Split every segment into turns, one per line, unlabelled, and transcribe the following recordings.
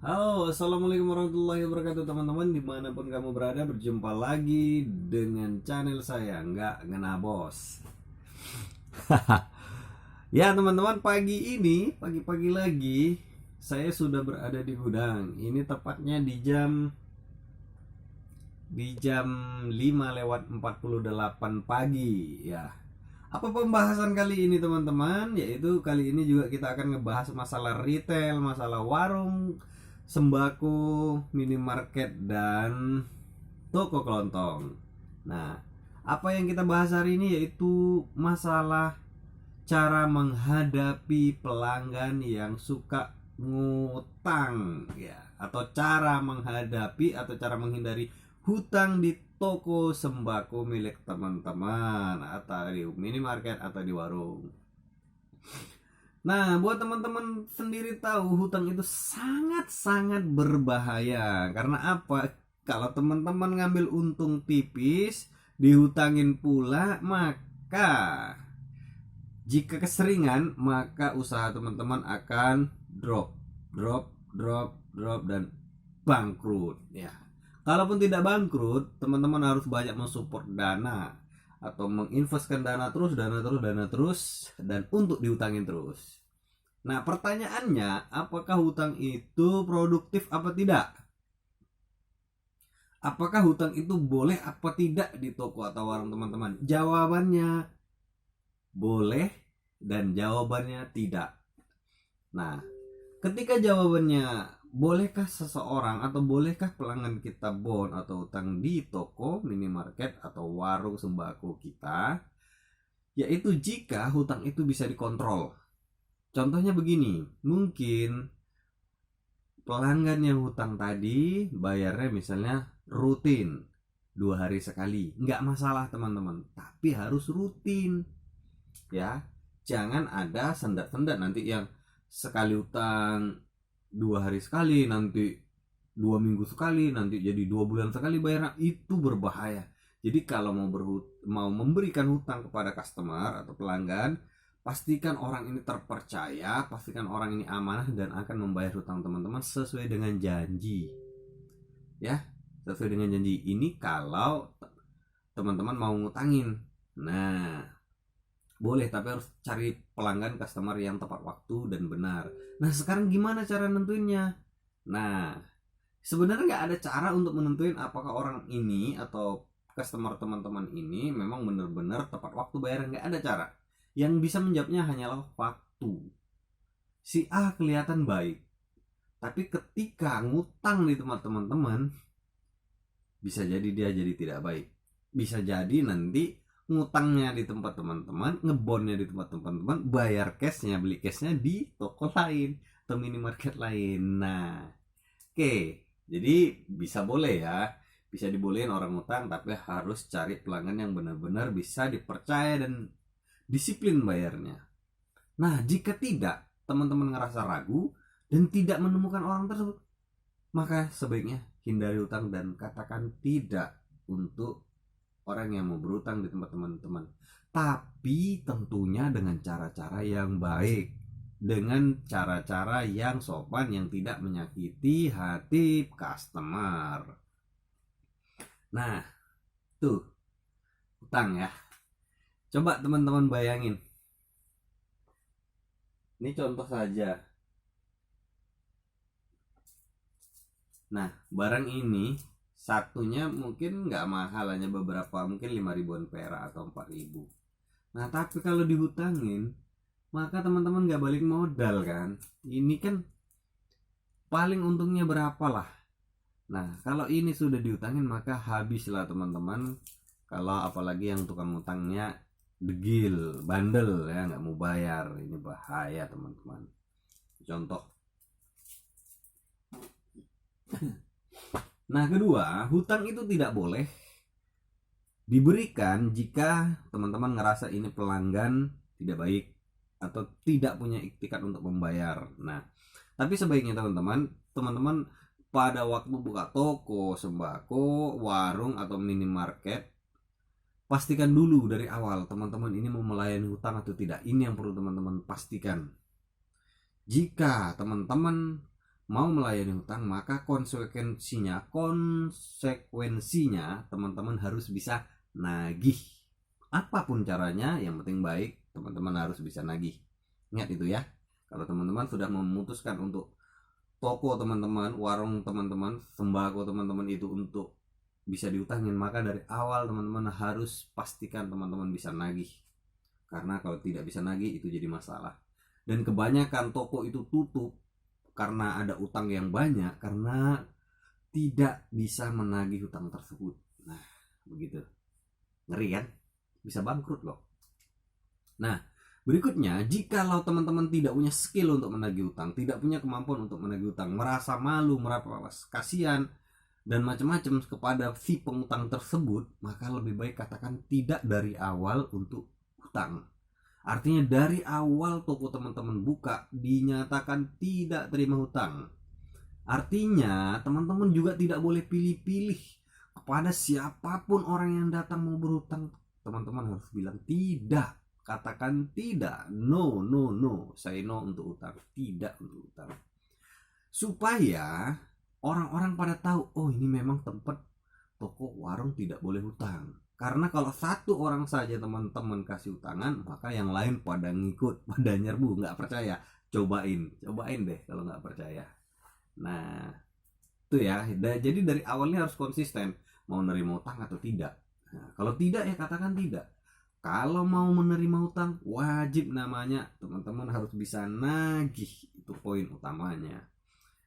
Halo, assalamualaikum warahmatullahi wabarakatuh teman-teman. Dimanapun kamu berada, berjumpa lagi dengan channel saya, nggak ngena bos. Ya teman-teman, pagi-pagi lagi saya sudah berada di gudang. Ini tepatnya di jam 5:48 pagi ya. Apa pembahasan kali ini teman-teman? Yaitu kali ini juga kita akan ngebahas masalah retail, masalah warung, sembako, minimarket, dan toko kelontong. Nah, apa yang kita bahas hari ini yaitu masalah cara menghadapi pelanggan yang suka ngutang ya, atau cara menghadapi atau cara menghindari hutang di toko sembako milik teman-teman atau di minimarket atau di warung. Nah, buat teman-teman sendiri tahu hutang itu sangat-sangat berbahaya. Karena apa? Kalau teman-teman ngambil untung tipis, dihutangin pula, maka jika keseringan, maka usaha teman-teman akan drop, drop, drop, drop, dan bangkrut. Ya, kalaupun tidak bangkrut, teman-teman harus banyak mensupport dana atau menginvestkan dana terus, dana terus, dan untuk dihutangin terus. Nah, pertanyaannya, apakah hutang itu produktif apa tidak? Apakah hutang itu boleh apa tidak di toko atau warung teman-teman? Jawabannya boleh dan jawabannya tidak. Nah, ketika jawabannya bolehkah seseorang atau bolehkah pelanggan kita bond atau hutang di toko, minimarket, atau warung sembako kita, yaitu jika hutang itu bisa dikontrol. Contohnya begini, mungkin pelanggan yang hutang tadi bayarnya misalnya rutin 2 hari sekali, nggak masalah teman-teman, tapi harus rutin ya. Jangan ada sendat-sendat nanti yang sekali utang 2 hari sekali, nanti 2 minggu sekali, nanti jadi 2 bulan sekali bayarnya. Itu berbahaya. Jadi kalau mau memberikan hutang kepada customer atau pelanggan, pastikan orang ini terpercaya, pastikan orang ini amanah dan akan membayar hutang teman-teman sesuai dengan janji ya, sesuai dengan janji. Ini kalau teman-teman mau ngutangin. Nah, boleh, tapi harus cari pelanggan customer yang tepat waktu dan benar. Nah, sekarang gimana cara nentuinnya? Nah, sebenarnya nggak ada cara untuk menentuin apakah orang ini atau customer teman-teman ini memang benar-benar tepat waktu bayar. Nggak ada cara. Yang bisa menjawabnya hanyalah waktu. Si A kelihatan baik, tapi ketika ngutang di tempat teman-teman, bisa jadi dia jadi tidak baik. Bisa jadi nanti ngutangnya di tempat teman-teman, ngebonnya di tempat teman-teman, bayar cashnya, beli cashnya di toko lain atau minimarket lain. Nah, oke, jadi bisa boleh ya, bisa dibolehin orang ngutang, tapi harus cari pelanggan yang benar-benar bisa dipercaya dan disiplin bayarnya. Nah, jika tidak, teman-teman ngerasa ragu dan tidak menemukan orang tersebut, maka sebaiknya hindari hutang dan katakan tidak untuk orang yang mau berutang di tempat teman-teman. Tapi tentunya dengan cara-cara yang baik, dengan cara-cara yang sopan, yang tidak menyakiti hati customer. Nah, tuh hutang ya. Coba teman-teman bayangin. Ini contoh saja. Nah, barang ini satunya mungkin nggak mahal, hanya beberapa, mungkin 5 ribuan perak atau 4 ribu. Nah, tapi kalau dihutangin, maka teman-teman nggak balik modal kan. Ini kan paling untungnya berapa lah. Nah, kalau ini sudah dihutangin, maka habislah teman-teman. Kalau apalagi yang tukang utangnya degil, bandel ya, nggak mau bayar, ini bahaya teman-teman. Contoh. Nah, kedua, hutang itu tidak boleh diberikan jika teman-teman ngerasa ini pelanggan tidak baik atau tidak punya iktikat untuk membayar. Nah, tapi sebaiknya teman-teman pada waktu buka toko, sembako, warung atau minimarket, pastikan dulu dari awal teman-teman ini mau melayani hutang atau tidak. Ini yang perlu teman-teman pastikan. Jika teman-teman mau melayani hutang, maka konsekuensinya teman-teman harus bisa nagih. Apapun caranya, yang penting baik, teman-teman harus bisa nagih. Ingat itu ya. Kalau teman-teman sudah memutuskan untuk toko teman-teman, warung teman-teman, sembako teman-teman itu untuk bisa diutangin, maka dari awal teman-teman harus pastikan teman-teman bisa nagih. Karena kalau tidak bisa nagih itu jadi masalah. Dan kebanyakan toko itu tutup karena ada utang yang banyak, karena tidak bisa menagih hutang tersebut. Nah, begitu. Ngeri kan? Bisa bangkrut loh. Nah, berikutnya, jikalau teman-teman tidak punya skill untuk menagih hutang, tidak punya kemampuan untuk menagih hutang, merasa malu, merasa kasihan, dan macam-macam kepada si pengutang tersebut, maka lebih baik katakan tidak dari awal untuk hutang. Artinya dari awal toko teman-teman buka dinyatakan tidak terima hutang. Artinya teman-teman juga tidak boleh pilih-pilih kepada siapapun orang yang datang mau berhutang. Teman-teman harus bilang tidak. Katakan tidak. No, no, no. Say no untuk hutang. Tidak untuk hutang. Supaya orang-orang pada tahu, oh ini memang tempat toko warung tidak boleh hutang. Karena kalau satu orang saja teman-teman kasih utangan, maka yang lain pada ngikut, pada nyerbu. Nggak percaya, cobain deh kalau nggak percaya. Nah, itu ya. Jadi dari awalnya harus konsisten, mau nerima utang atau tidak. Nah, kalau tidak ya katakan tidak. Kalau mau menerima utang, wajib namanya teman-teman harus bisa nagih. Itu poin utamanya.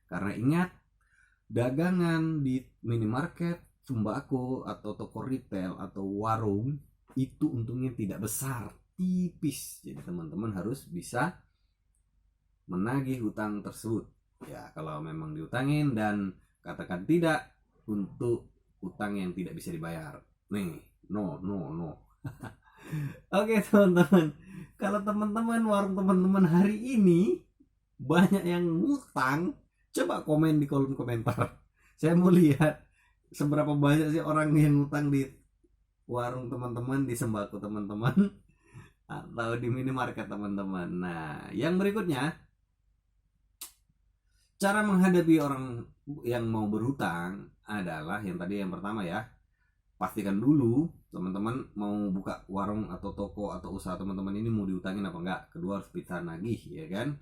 Karena ingat, dagangan di minimarket, sembako, atau toko retail, atau warung, itu untungnya tidak besar, tipis. Jadi teman-teman harus bisa menagih hutang tersebut. Ya, kalau memang diutangin, dan katakan tidak untuk hutang yang tidak bisa dibayar. Nih, no. Oke teman-teman, kalau teman-teman warung teman-teman hari ini banyak yang ngutang, coba komen di kolom komentar. Saya mau lihat seberapa banyak sih orang yang ngutang di warung teman-teman, di sembako teman-teman, atau di minimarket teman-teman. Nah, yang berikutnya, cara menghadapi orang yang mau berhutang adalah yang tadi, yang pertama ya, pastikan dulu teman-teman mau buka warung atau toko atau usaha teman-teman ini mau diutangin apa enggak. Kedua, harus bisa nagih, ya kan.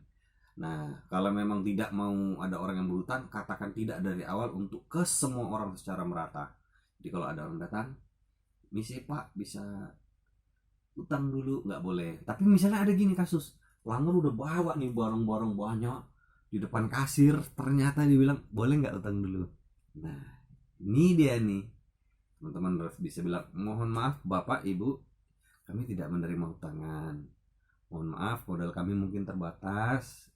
Nah, kalau memang tidak mau ada orang yang berhutang, katakan tidak dari awal untuk ke semua orang secara merata. Jadi kalau ada orang datang, misi pak bisa utang dulu, nggak boleh. Tapi misalnya ada gini kasus, pelanggan udah bawa nih barang-barang banyak di depan kasir, ternyata dibilang boleh nggak utang dulu. Nah, ini dia nih, teman-teman harus bisa bilang, mohon maaf bapak ibu, kami tidak menerima utangan. Mohon maaf, modal kami mungkin terbatas.